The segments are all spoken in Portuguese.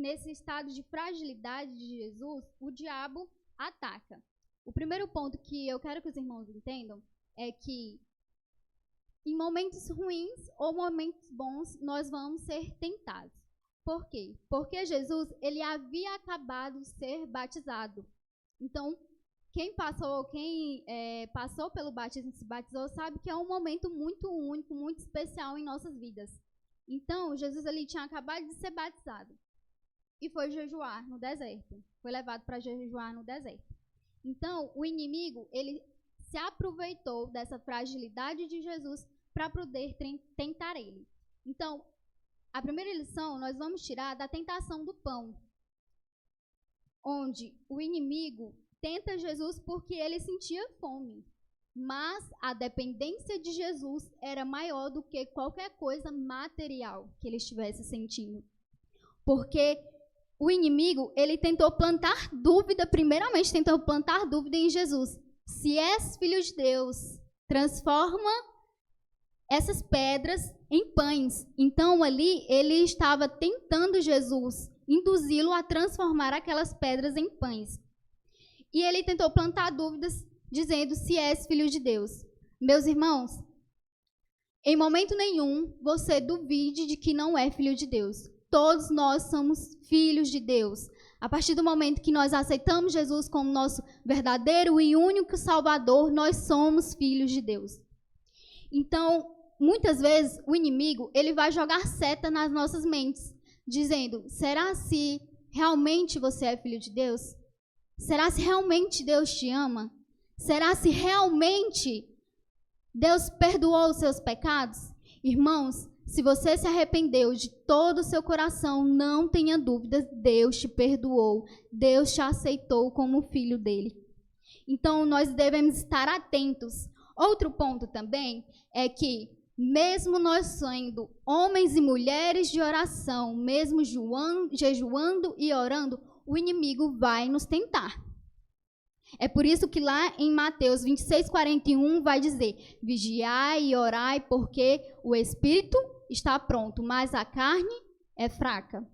nesse estado de fragilidade de Jesus, o diabo ataca. O primeiro ponto que eu quero que os irmãos entendam é que em momentos ruins ou momentos bons, nós vamos ser tentados. Por quê? Porque Jesus, ele havia acabado de ser batizado. Então, quem passou pelo batismo e se batizou sabe que é um momento muito único, muito especial em nossas vidas. Então, Jesus ele tinha acabado de ser batizado e foi jejuar no deserto. Foi levado para jejuar no deserto. Então, o inimigo, ele se aproveitou dessa fragilidade de Jesus para poder tentar ele. Então, a primeira lição nós vamos tirar da tentação do pão, onde o inimigo tenta Jesus porque ele sentia fome, mas a dependência de Jesus era maior do que qualquer coisa material que ele estivesse sentindo. Porque o inimigo, ele tentou plantar dúvida, primeiramente tentou plantar dúvida em Jesus. Se és filho de Deus, transforma essas pedras em pães. Então ali ele estava tentando Jesus, induzi-lo a transformar aquelas pedras em pães. E ele tentou plantar dúvidas, dizendo se és filho de Deus. Meus irmãos, em momento nenhum você duvide de que não é filho de Deus. Todos nós somos filhos de Deus. A partir do momento que nós aceitamos Jesus como nosso verdadeiro e único Salvador, nós somos filhos de Deus. Então, muitas vezes, o inimigo ele vai jogar seta nas nossas mentes, dizendo, será se realmente você é filho de Deus? Será se realmente Deus te ama? Será se realmente Deus perdoou os seus pecados? Irmãos, se você se arrependeu de todo o seu coração, não tenha dúvidas, Deus te perdoou. Deus te aceitou como filho dele. Então, nós devemos estar atentos. Outro ponto também é que, mesmo nós sendo homens e mulheres de oração, mesmo jejuando e orando, o inimigo vai nos tentar. É por isso que lá em Mateus 26:41 vai dizer, vigiai e orai, porque o espírito está pronto, mas a carne é fraca.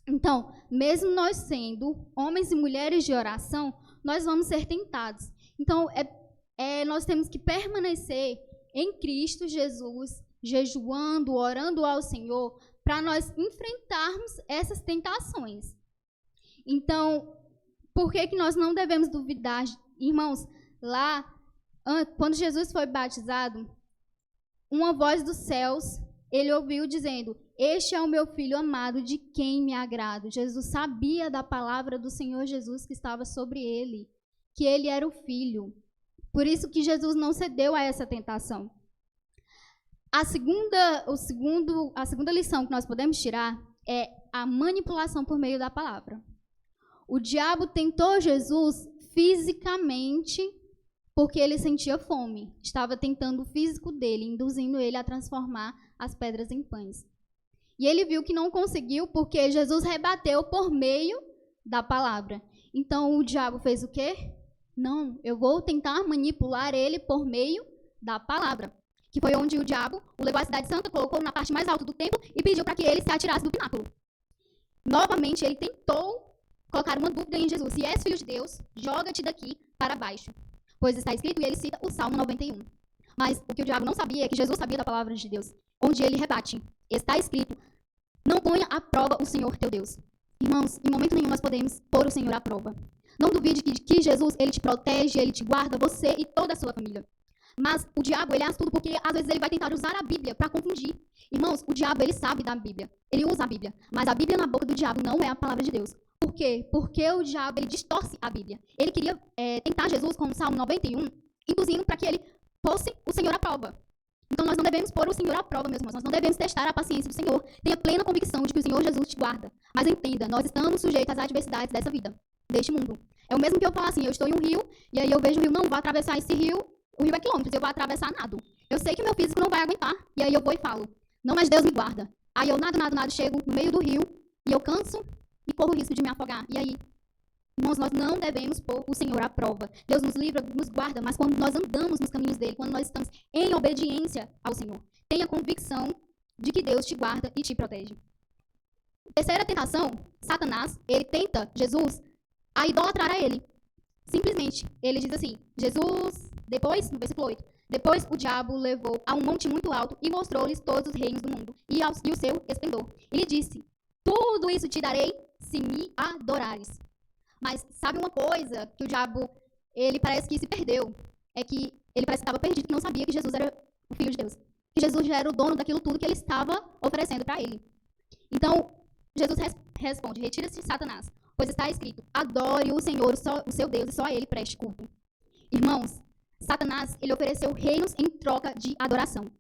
Então, mesmo nós sendo homens e mulheres de oração, nós vamos ser tentados. Então, nós temos que permanecer em Cristo Jesus, jejuando, orando ao Senhor, para nós enfrentarmos essas tentações. Então, por que nós não devemos duvidar? Irmãos, lá, quando Jesus foi batizado, uma voz dos céus, ele ouviu dizendo, este é o meu filho amado, de quem me agrado. Jesus sabia da palavra do Senhor Jesus que estava sobre ele, que ele era o filho. Por isso que Jesus não cedeu a essa tentação. A segunda lição que nós podemos tirar é a manipulação por meio da palavra. O diabo tentou Jesus fisicamente porque ele sentia fome. Estava tentando o físico dele, induzindo ele a transformar as pedras em pães. E ele viu que não conseguiu porque Jesus rebateu por meio da palavra. Então o diabo fez o quê? Não, eu vou tentar manipular ele por meio da palavra. Que foi onde o diabo o levou à cidade santa, colocou na parte mais alta do templo e pediu para que ele se atirasse do pináculo. Novamente ele tentou colocar uma dúvida em Jesus. Se és filho de Deus, joga-te daqui para baixo. Pois está escrito, e ele cita o Salmo 91. Mas o que o diabo não sabia é que Jesus sabia da palavra de Deus, onde ele rebate. Está escrito, não ponha à prova o Senhor teu Deus. Irmãos, em momento nenhum nós podemos pôr o Senhor à prova. Não duvide que Jesus, ele te protege, ele te guarda, você e toda a sua família. Mas o diabo, ele faz tudo porque às vezes ele vai tentar usar a Bíblia para confundir. Irmãos, o diabo, ele sabe da Bíblia. Ele usa a Bíblia. Mas a Bíblia na boca do diabo não é a palavra de Deus. Por quê? Porque o diabo, ele distorce a Bíblia. Ele queria tentar Jesus com o Salmo 91, induzindo para que ele fosse o Senhor à prova. Então nós não devemos pôr o Senhor à prova, meus irmãos. Nós não devemos testar a paciência do Senhor. Tenha plena convicção de que o Senhor Jesus te guarda. Mas entenda, nós estamos sujeitos às adversidades dessa vida, deste mundo. É o mesmo que eu falar assim, eu estou em um rio, e aí eu vejo o rio, não vou atravessar esse rio, o rio é quilômetros, eu vou atravessar nado. Eu sei que o meu físico não vai aguentar, e aí eu vou e falo, não, mas Deus me guarda. Aí eu nado, chego no meio do rio, e eu canso, e corro o risco de me afogar. E aí, irmãos, nós não devemos pôr o Senhor à prova. Deus nos livra, nos guarda, mas quando nós andamos nos caminhos dele, quando nós estamos em obediência ao Senhor, tenha convicção de que Deus te guarda e te protege. Terceira tentação, Satanás, ele tenta Jesus a idolatrar a ele. Simplesmente, ele diz assim, Jesus, depois, no versículo 8, depois o diabo o levou a um monte muito alto e mostrou-lhes todos os reinos do mundo e o seu esplendor. Ele disse, tudo isso te darei se me adorares. Mas sabe uma coisa que o diabo, ele parece que se perdeu? É que ele parece que estava perdido, que não sabia que Jesus era o Filho de Deus. Que Jesus já era o dono daquilo tudo que ele estava oferecendo para ele. Então, Jesus responde, retira-se Satanás, pois está escrito, adore o Senhor, o seu Deus, e só a ele preste culto. Irmãos, Satanás, ele ofereceu reinos em troca de adoração.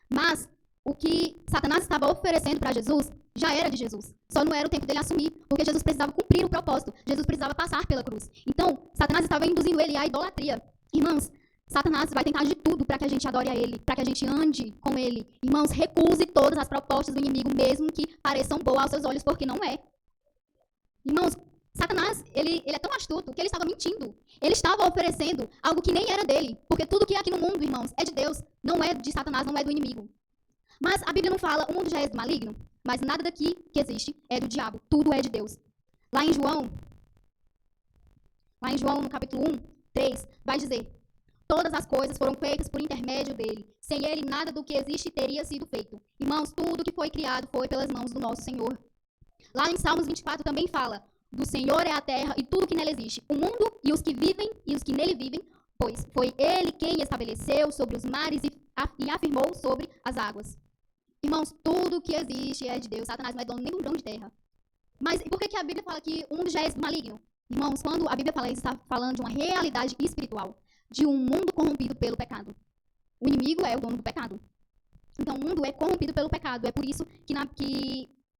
Mas o que Satanás estava oferecendo para Jesus já era de Jesus. Só não era o tempo dele assumir, porque Jesus precisava cumprir o propósito. Jesus precisava passar pela cruz. Então, Satanás estava induzindo ele à idolatria. Irmãos, Satanás vai tentar de tudo para que a gente adore a ele, para que a gente ande com ele. Irmãos, recuse todas as propostas do inimigo, mesmo que pareçam boas aos seus olhos, porque não é. Irmãos, Satanás, ele é tão astuto que ele estava mentindo. Ele estava oferecendo algo que nem era dele. Porque tudo que é aqui no mundo, irmãos, é de Deus. Não é de Satanás, não é do inimigo. Mas a Bíblia não fala, o mundo já é do maligno. Mas nada daqui que existe é do diabo. Tudo é de Deus. Lá em João, no capítulo 1, 3, vai dizer, todas as coisas foram feitas por intermédio dele. Sem ele, nada do que existe teria sido feito. Irmãos, tudo que foi criado foi pelas mãos do nosso Senhor. Lá em Salmos 24 também fala, do Senhor é a terra e tudo que nela existe, o mundo e os que vivem e os que nele vivem, pois foi ele quem estabeleceu sobre os mares e afirmou sobre as águas. Irmãos, tudo que existe é de Deus. Satanás não é dono nem de um grão de terra. Mas por que a Bíblia fala que o mundo já é maligno? Irmãos, quando a Bíblia fala isso, está falando de uma realidade espiritual, de um mundo corrompido pelo pecado. O inimigo é o dono do pecado. Então, o mundo é corrompido pelo pecado. É por isso que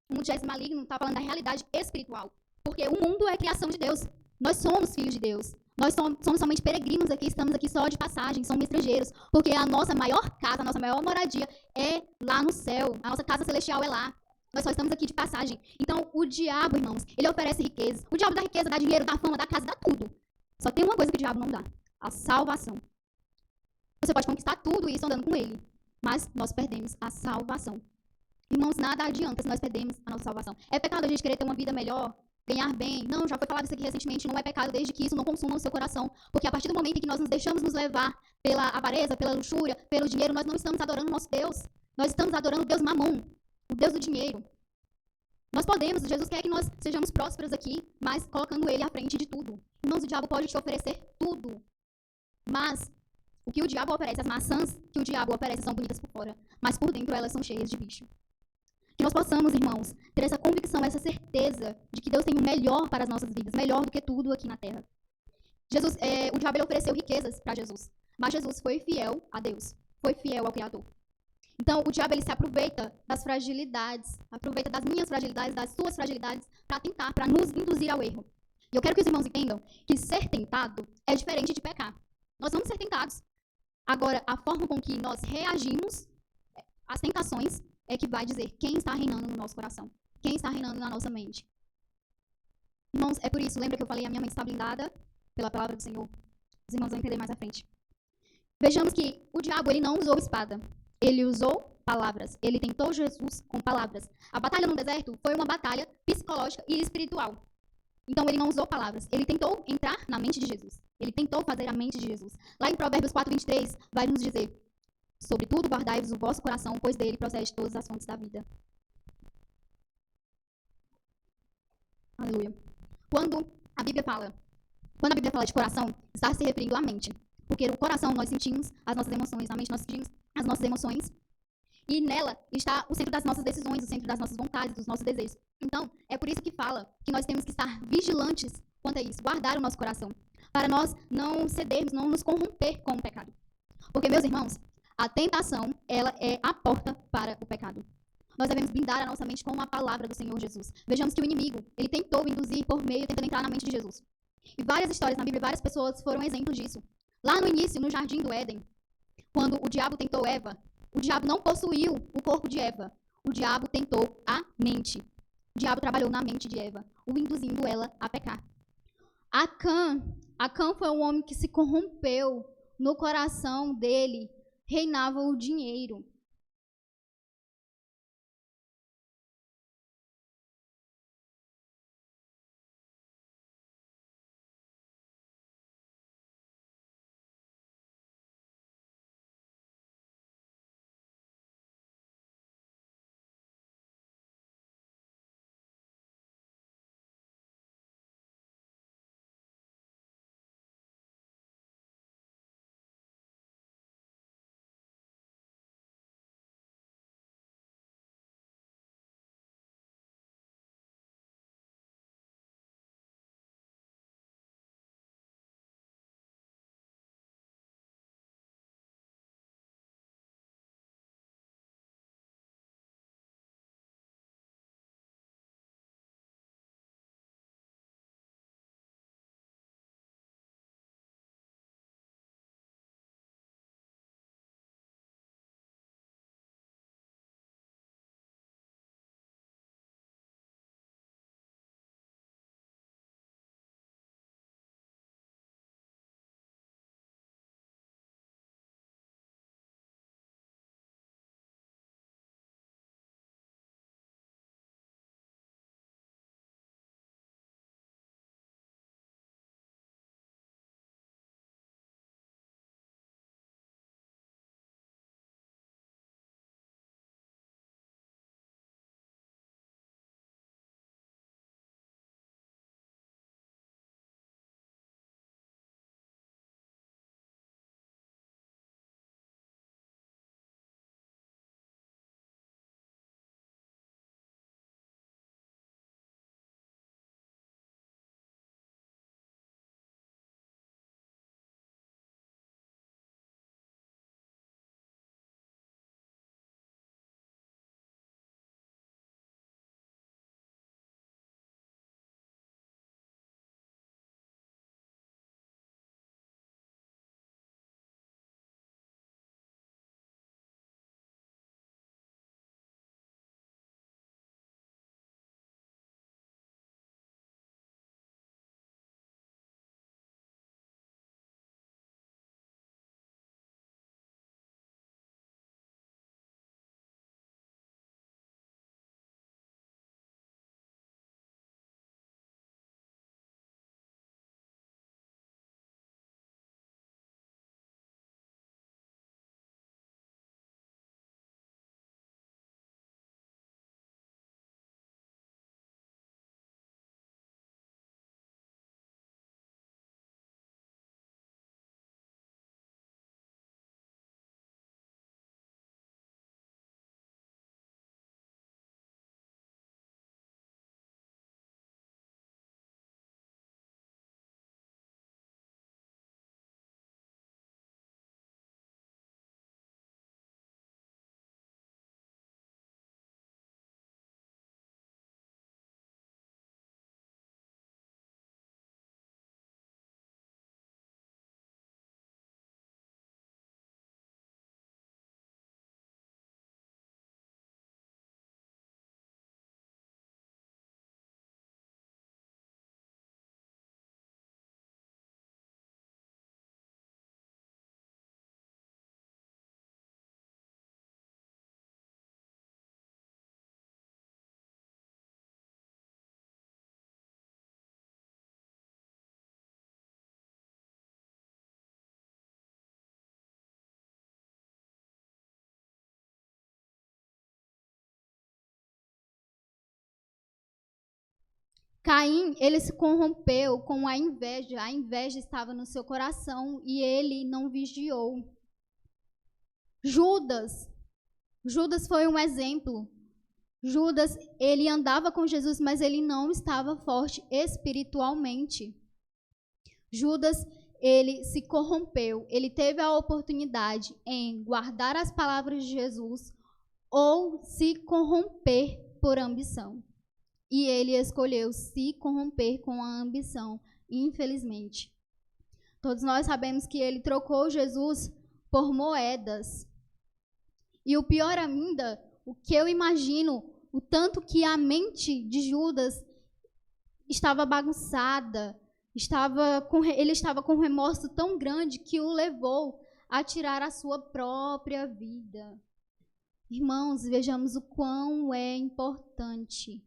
o mundo já é maligno está falando da realidade espiritual. Porque o mundo é criação de Deus. Nós somos filhos de Deus. Nós somos somente peregrinos aqui, estamos aqui só de passagem, somos estrangeiros. Porque a nossa maior casa, a nossa maior moradia é lá no céu. A nossa casa celestial é lá. Nós só estamos aqui de passagem. Então, o diabo, irmãos, ele oferece riqueza. O diabo dá riqueza, dá dinheiro, dá fama, dá casa, dá tudo. Só tem uma coisa que o diabo não dá: a salvação. Você pode conquistar tudo isso andando com ele, mas nós perdemos a salvação. Irmãos, nada adianta se nós perdemos a nossa salvação. É pecado a gente querer ter uma vida melhor, ganhar bem. Não, já foi falado isso aqui recentemente, não é pecado desde que isso não consuma o seu coração. Porque a partir do momento em que nós nos deixamos nos levar pela avareza, pela luxúria, pelo dinheiro, nós não estamos adorando o nosso Deus. Nós estamos adorando o Deus Mamon, o Deus do dinheiro. Nós podemos, Jesus quer que nós sejamos prósperos aqui, mas colocando ele à frente de tudo. Irmãos, o diabo pode te oferecer tudo, mas o que o diabo oferece, as maçãs que o diabo oferece são bonitas por fora, mas por dentro elas são cheias de bicho. Que nós possamos, irmãos, ter essa convicção, essa certeza de que Deus tem o melhor para as nossas vidas, melhor do que tudo aqui na terra. O diabo ele ofereceu riquezas para Jesus, mas Jesus foi fiel a Deus, foi fiel ao Criador. Então, o diabo ele se aproveita das fragilidades, aproveita das minhas fragilidades, das suas fragilidades, para tentar, para nos induzir ao erro. E eu quero que os irmãos entendam que ser tentado é diferente de pecar. Nós vamos ser tentados. Agora, a forma com que nós reagimos às tentações é que vai dizer quem está reinando no nosso coração, quem está reinando na nossa mente. Irmãos, é por isso, lembra que eu falei, a minha mente está blindada pela palavra do Senhor? Os irmãos vão entender mais à frente. Vejamos que o diabo ele não usou espada, ele usou palavras. Ele tentou Jesus com palavras. A batalha no deserto foi uma batalha psicológica e espiritual. Então ele não usou palavras, ele tentou entrar na mente de Jesus. Ele tentou fazer a mente de Jesus. Lá em Provérbios 4:23 vai nos dizer: sobretudo guardai-vos o vosso coração, pois dele procede todas as fontes da vida. Aleluia. Quando a Bíblia fala de coração, está se referindo à mente. Porque no coração nós sentimos as nossas emoções, na mente nós sentimos as nossas emoções. E nela está o centro das nossas decisões, o centro das nossas vontades, dos nossos desejos. Então, é por isso que fala que nós temos que estar vigilantes quanto a isso, guardar o nosso coração, para nós não cedermos, não nos corromper com o pecado. Porque, meus irmãos, a tentação, ela é a porta para o pecado. Nós devemos blindar a nossa mente com a palavra do Senhor Jesus. Vejamos que o inimigo, ele tentou induzir por meio, tentando entrar na mente de Jesus. E várias histórias na Bíblia, várias pessoas foram exemplos disso. Lá no início, no Jardim do Éden, quando o diabo tentou Eva, o diabo não possuiu o corpo de Eva. O diabo tentou a mente. O diabo trabalhou na mente de Eva, o induzindo ela a pecar. Acã foi um homem que se corrompeu. No coração dele reinava o dinheiro. Caim, ele se corrompeu com a inveja estava no seu coração e ele não vigiou. Judas foi um exemplo. Judas, ele andava com Jesus, mas ele não estava forte espiritualmente. Judas, ele se corrompeu, ele teve a oportunidade em guardar as palavras de Jesus ou se corromper por ambição. E ele escolheu se corromper com a ambição, infelizmente. Todos nós sabemos que ele trocou Jesus por moedas. E o pior ainda, o que eu imagino, o tanto que a mente de Judas estava bagunçada, ele estava com um remorso tão grande que o levou a tirar a sua própria vida. Irmãos, vejamos o quão é importante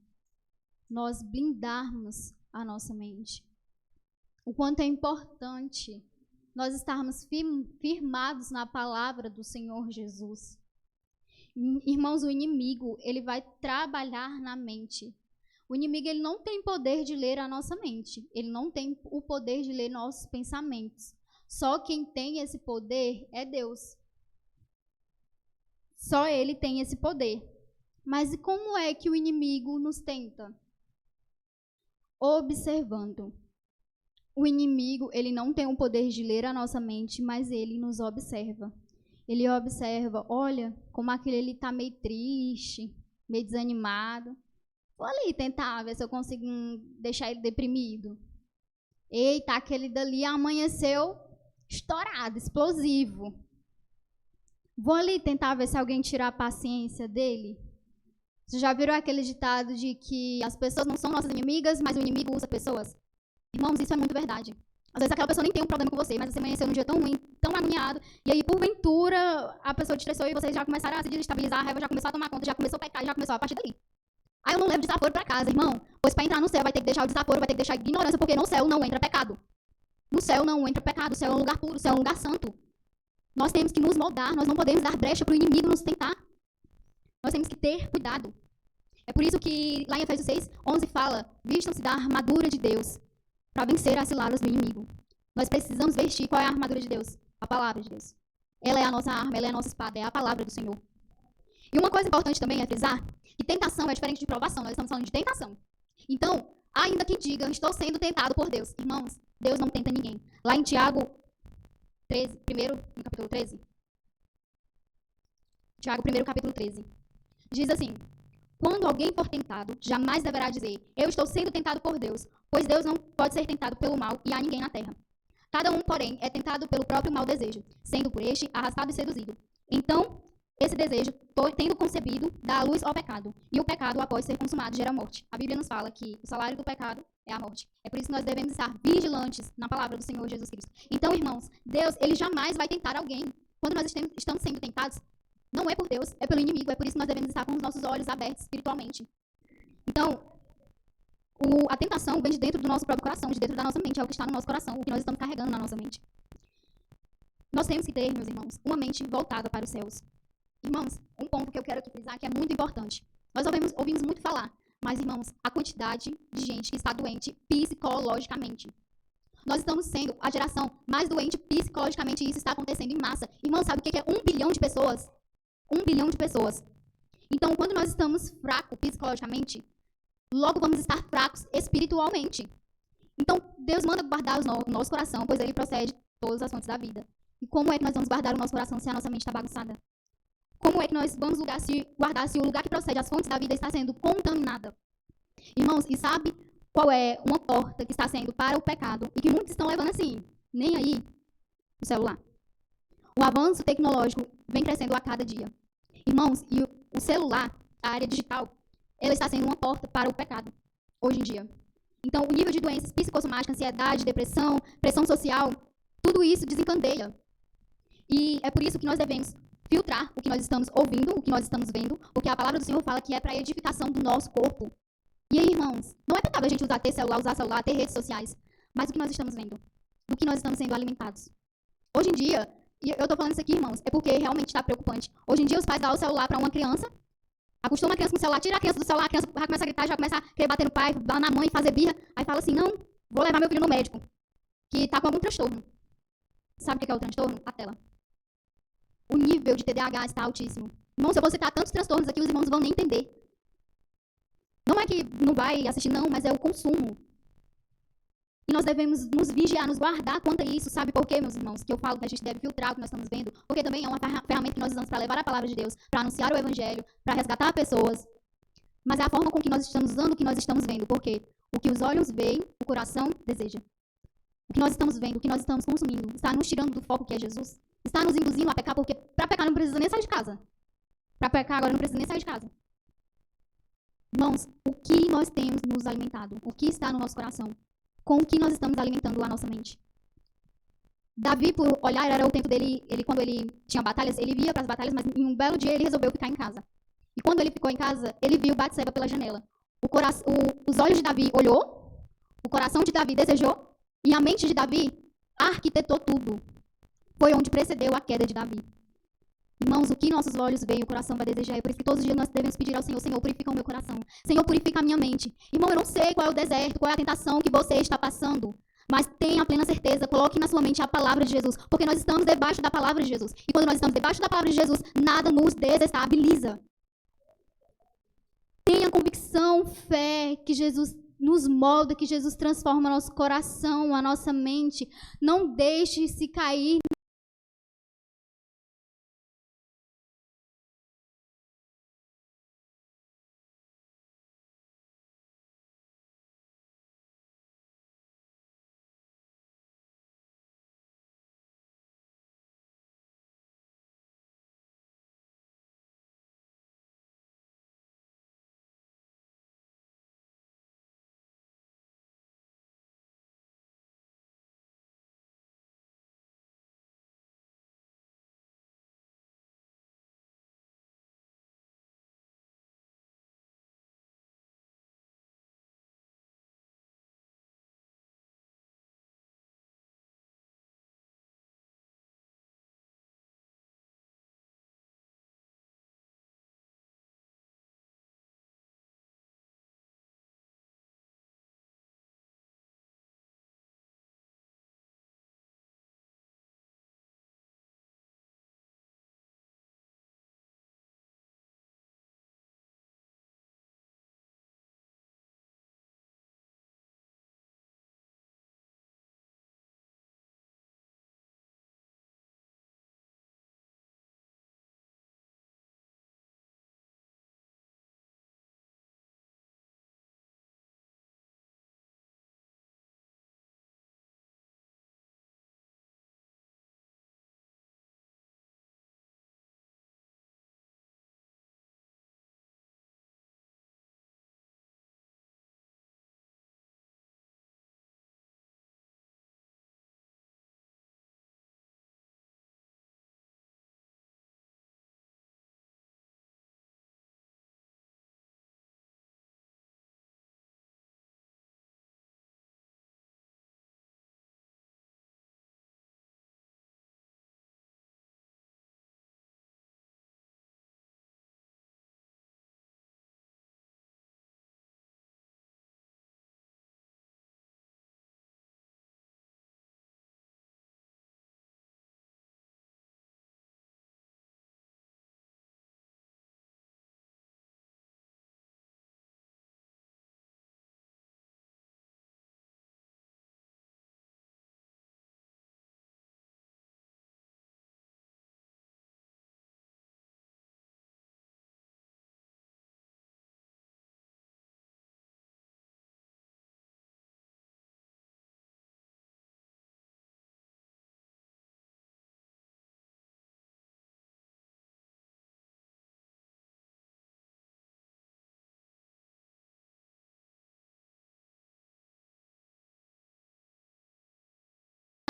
nós blindarmos a nossa mente. O quanto é importante nós estarmos firmados na palavra do Senhor Jesus. Irmãos, o inimigo, ele vai trabalhar na mente. O inimigo, ele não tem poder de ler a nossa mente. Ele não tem o poder de ler nossos pensamentos. Só quem tem esse poder é Deus. Só ele tem esse poder. Mas e como é que o inimigo nos tenta? Observando. O inimigo, ele não tem o poder de ler a nossa mente, mas ele nos observa. Ele observa, olha, como aquele ele está meio triste, meio desanimado. Vou ali tentar ver se eu consigo deixar ele deprimido. Eita, aquele dali amanheceu estourado, explosivo. Vou ali tentar ver se alguém tirar a paciência dele. Vocês já viram aquele ditado de que as pessoas não são nossas inimigas, mas o inimigo usa pessoas? Irmãos, isso é muito verdade. Às vezes aquela pessoa nem tem um problema com você, mas você amanheceu num dia tão ruim, tão agoniado, e aí, porventura, a pessoa te estressou e vocês já começaram a se desestabilizar, a raiva já começou a tomar conta, já começou a pecar, já começou a partir dali. Aí eu não levo desaforo para casa, irmão, pois para entrar no céu vai ter que deixar o desaforo, vai ter que deixar a ignorância, porque no céu não entra pecado. No céu não entra pecado, o céu é um lugar puro, o céu é um lugar santo. Nós temos que nos moldar, nós não podemos dar brecha para o inimigo nos tentar. Nós temos que ter cuidado. É por isso que lá em Efésios 6:11 fala, vistam-se da armadura de Deus para vencer as ciladas do inimigo. Nós precisamos vestir qual é a armadura de Deus? A palavra de Deus. Ela é a nossa arma, ela é a nossa espada, é a palavra do Senhor. E uma coisa importante também é frisar que tentação é diferente de provação, nós estamos falando de tentação. Então, ainda que diga, estou sendo tentado por Deus. Irmãos, Deus não tenta ninguém. Lá em Tiago 13, no capítulo 13. Tiago 1, capítulo 13. Diz assim, quando alguém for tentado, jamais deverá dizer, eu estou sendo tentado por Deus, pois Deus não pode ser tentado pelo mal e há ninguém na terra. Cada um, porém, é tentado pelo próprio mau desejo, sendo por este arrastado e seduzido. Então, esse desejo, tendo concebido, dá à luz ao pecado. E o pecado, após ser consumado, gera morte. A Bíblia nos fala que o salário do pecado é a morte. É por isso que nós devemos estar vigilantes na palavra do Senhor Jesus Cristo. Então, irmãos, Deus, ele jamais vai tentar alguém. Quando nós estamos sendo tentados, não é por Deus, é pelo inimigo. É por isso que nós devemos estar com os nossos olhos abertos espiritualmente. Então, a tentação vem de dentro do nosso próprio coração, de dentro da nossa mente. É o que está no nosso coração, o que nós estamos carregando na nossa mente. Nós temos que ter, meus irmãos, uma mente voltada para os céus. Irmãos, um ponto que eu quero aqui frisar que é muito importante. Nós ouvimos muito falar, mas, irmãos, a quantidade de gente que está doente psicologicamente. Nós estamos sendo a geração mais doente psicologicamente e isso está acontecendo em massa. Irmãos, sabe o que é 1 bilhão de pessoas? 1 bilhão de pessoas. Então, quando nós estamos fracos psicologicamente, logo vamos estar fracos espiritualmente. Então, Deus manda guardar o nosso coração, pois ele procede todas as fontes da vida. E como é que nós vamos guardar o nosso coração se a nossa mente está bagunçada? Como é que nós vamos guardar se o lugar que procede as fontes da vida está sendo contaminada? Irmãos, e sabe qual é uma porta que está sendo para o pecado e que muitos estão levando assim, nem aí, o celular? O avanço tecnológico vem crescendo a cada dia. Irmãos, e o celular, a área digital, ela está sendo uma porta para o pecado, hoje em dia. Então, o nível de doenças psicossomáticas, ansiedade, depressão, pressão social, tudo isso desencadeia. E é por isso que nós devemos filtrar o que nós estamos ouvindo, o que nós estamos vendo, porque a palavra do Senhor fala que é para a edificação do nosso corpo. E aí, irmãos, não é pecado a gente usar celular, ter redes sociais, mas o que nós estamos vendo, do que nós estamos sendo alimentados. Hoje em dia, e eu estou falando isso aqui, irmãos, é porque realmente está preocupante. Hoje em dia, os pais dão o celular para uma criança Acostuma a criança com o celular, tira a criança do celular, a criança vai começar a gritar, já começa a querer bater no pai, dar na mãe, fazer birra. Aí fala assim, não, vou levar meu filho no médico, que tá com algum transtorno. Sabe o que é o transtorno? A tela. O nível de TDAH está altíssimo. Irmão, se eu vou citar tantos transtornos aqui, os irmãos não vão nem entender. Não é que não vai assistir, não, mas é o consumo. E nós devemos nos vigiar, nos guardar quanto a isso. Sabe por quê, meus irmãos? Que eu falo que a gente deve filtrar o que nós estamos vendo. Porque também é uma ferramenta que nós usamos para levar a palavra de Deus, para anunciar o evangelho, para resgatar pessoas. Mas é a forma com que nós estamos usando o que nós estamos vendo. Porque o que os olhos veem, o coração deseja. O que nós estamos vendo, o que nós estamos consumindo, está nos tirando do foco que é Jesus. Está nos induzindo a pecar, porque para pecar não precisa nem sair de casa. Para pecar agora não precisa nem sair de casa. Irmãos, o que nós temos nos alimentado? O que está no nosso coração? Com o que nós estamos alimentando a nossa mente? Davi, por olhar, era o tempo dele, quando ele tinha batalhas, ele via para as batalhas, mas em um belo dia ele resolveu ficar em casa. E quando ele ficou em casa, ele viu Batseba pela janela. Os olhos de Davi olhou, o coração de Davi desejou, e a mente de Davi arquitetou tudo. Foi onde precedeu a queda de Davi. Irmãos, o que nossos olhos veem, o coração vai desejar. É por isso que todos os dias nós devemos pedir ao Senhor, Senhor, purifica o meu coração. Senhor, purifica a minha mente. Irmão, eu não sei qual é o deserto, qual é a tentação que você está passando. Mas tenha plena certeza, coloque na sua mente a palavra de Jesus. Porque nós estamos debaixo da palavra de Jesus. E quando nós estamos debaixo da palavra de Jesus, nada nos desestabiliza. Tenha convicção, fé, que Jesus nos molda, que Jesus transforma nosso coração, a nossa mente. Não deixe se cair.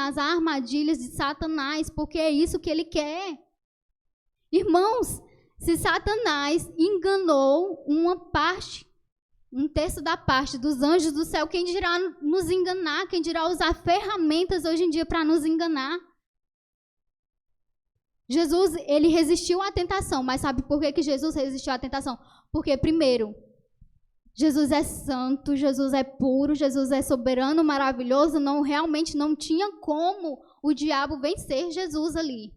Nas armadilhas de Satanás, porque é isso que ele quer. Irmãos, se Satanás enganou uma parte, um terço da parte dos anjos do céu, quem dirá nos enganar, quem dirá usar ferramentas hoje em dia para nos enganar? Jesus, ele resistiu à tentação, mas sabe por que Jesus resistiu à tentação? Porque, primeiro, Jesus é santo, Jesus é puro, Jesus é soberano, maravilhoso, realmente não tinha como o diabo vencer Jesus ali.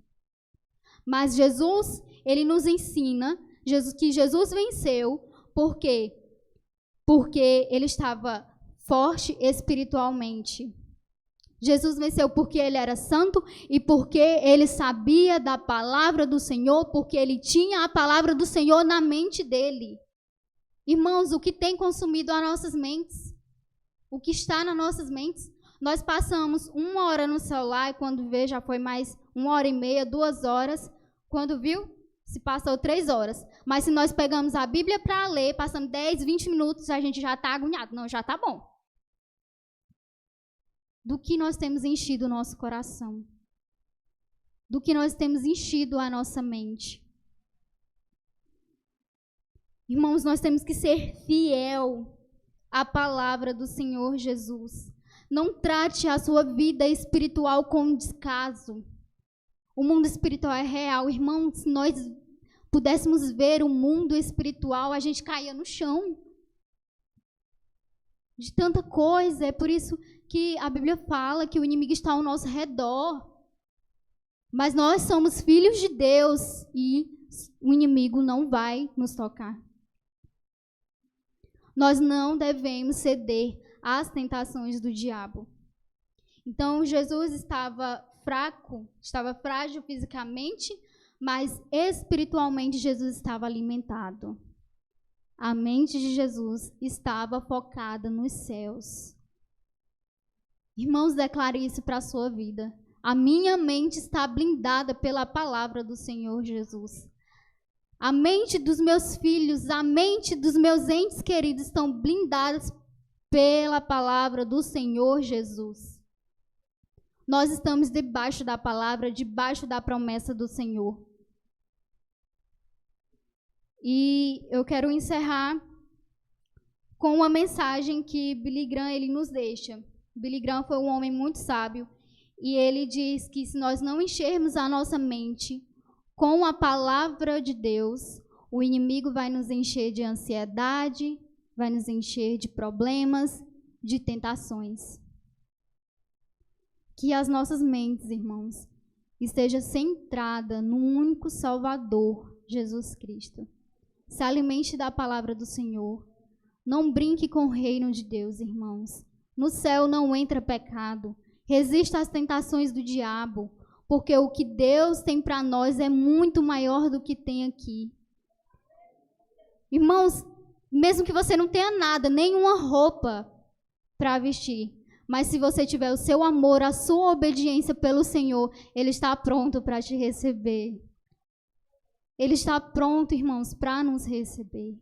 Mas Jesus, ele nos ensina que Jesus venceu, por quê? Porque ele estava forte espiritualmente. Jesus venceu porque ele era santo e porque ele sabia da palavra do Senhor, porque ele tinha a palavra do Senhor na mente dele. Irmãos, o que tem consumido as nossas mentes? O que está nas nossas mentes? Nós passamos 1 hora no celular e quando vê já foi mais 1h30, 2 horas. Quando viu, se passou 3 horas. Mas se nós pegamos a Bíblia para ler, passamos 10, 20 minutos, a gente já está agoniado. Não, já está bom. Do que nós temos enchido o nosso coração? Do que nós temos enchido a nossa mente? Irmãos, nós temos que ser fiel à palavra do Senhor Jesus. Não trate a sua vida espiritual com descaso. O mundo espiritual é real. Irmãos, se nós pudéssemos ver o mundo espiritual, a gente caía no chão. De tanta coisa. É por isso que a Bíblia fala que o inimigo está ao nosso redor. Mas nós somos filhos de Deus e o inimigo não vai nos tocar. Nós não devemos ceder às tentações do diabo. Então, Jesus estava fraco, estava frágil fisicamente, mas espiritualmente Jesus estava alimentado. A mente de Jesus estava focada nos céus. Irmãos, declare isso para a sua vida. A minha mente está blindada pela palavra do Senhor Jesus. A mente dos meus filhos, a mente dos meus entes queridos estão blindadas pela palavra do Senhor Jesus. Nós estamos debaixo da palavra, debaixo da promessa do Senhor. E eu quero encerrar com uma mensagem que Billy Graham ele nos deixa. Billy Graham foi um homem muito sábio e ele diz que se nós não enchermos a nossa mente com a palavra de Deus, o inimigo vai nos encher de ansiedade, vai nos encher de problemas, de tentações. Que as nossas mentes, irmãos, estejam centradas no único Salvador, Jesus Cristo. Se alimente da palavra do Senhor. Não brinque com o reino de Deus, irmãos. No céu não entra pecado. Resista às tentações do diabo, porque o que Deus tem para nós é muito maior do que tem aqui. Irmãos, mesmo que você não tenha nada, nenhuma roupa para vestir, mas se você tiver o seu amor, a sua obediência pelo Senhor, Ele está pronto para te receber. Ele está pronto, irmãos, para nos receber.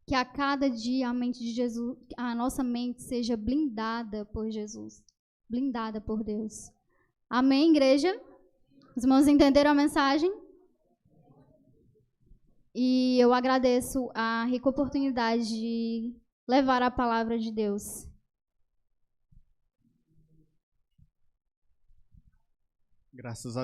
Que a cada dia a mente de Jesus, a nossa mente seja blindada por Jesus, blindada por Deus. Amém, igreja? Os irmãos entenderam a mensagem? E eu agradeço a rica oportunidade de levar a palavra de Deus. Graças a